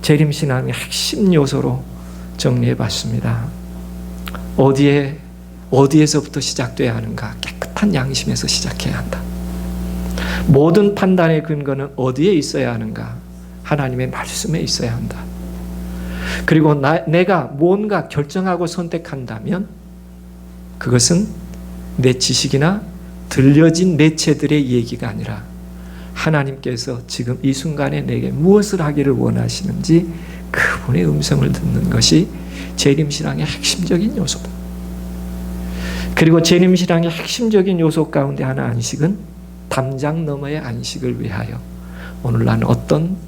A: 재림신앙의 핵심 요소로 정리해 봤습니다. 어디에서부터 시작돼야 하는가? 깨끗한 양심에서 시작해야 한다. 모든 판단의 근거는 어디에 있어야 하는가? 하나님의 말씀에 있어야 한다. 그리고 내가 뭔가 결정하고 선택한다면 그것은 내 지식이나 들려진 매체들의 얘기가 아니라 하나님께서 지금 이 순간에 내게 무엇을 하기를 원하시는지 그분의 음성을 듣는 것이 재림신앙의 핵심적인 요소다. 그리고 재림신앙의 핵심적인 요소 가운데 하나 안식은 담장 너머의 안식을 위하여 오늘 나는 어떤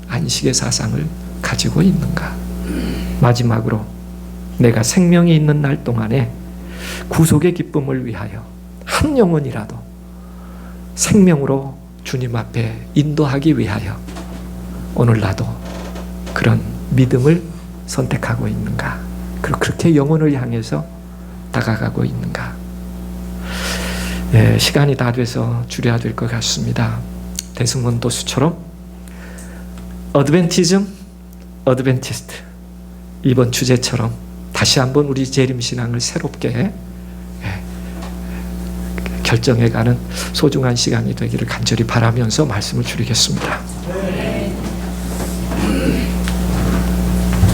A: 안식의 사상을 가지고 있는가. 마지막으로 내가 생명이 있는 날 동안에 구속의 기쁨을 위하여 한 영혼이라도 생명으로 주님 앞에 인도하기 위하여 오늘 나도 그런 믿음을 선택하고 있는가? 그리고 그렇게 영혼을 향해서 다가가고 있는가? 예, 시간이 다 돼서 줄여야 될 것 같습니다. 대승문 도수처럼 어드벤티즘, 어드벤티스트 이번 주제처럼 다시 한번 우리 재림신앙을 새롭게 결정해가는 소중한 시간이 되기를 간절히 바라면서 말씀을 줄이겠습니다.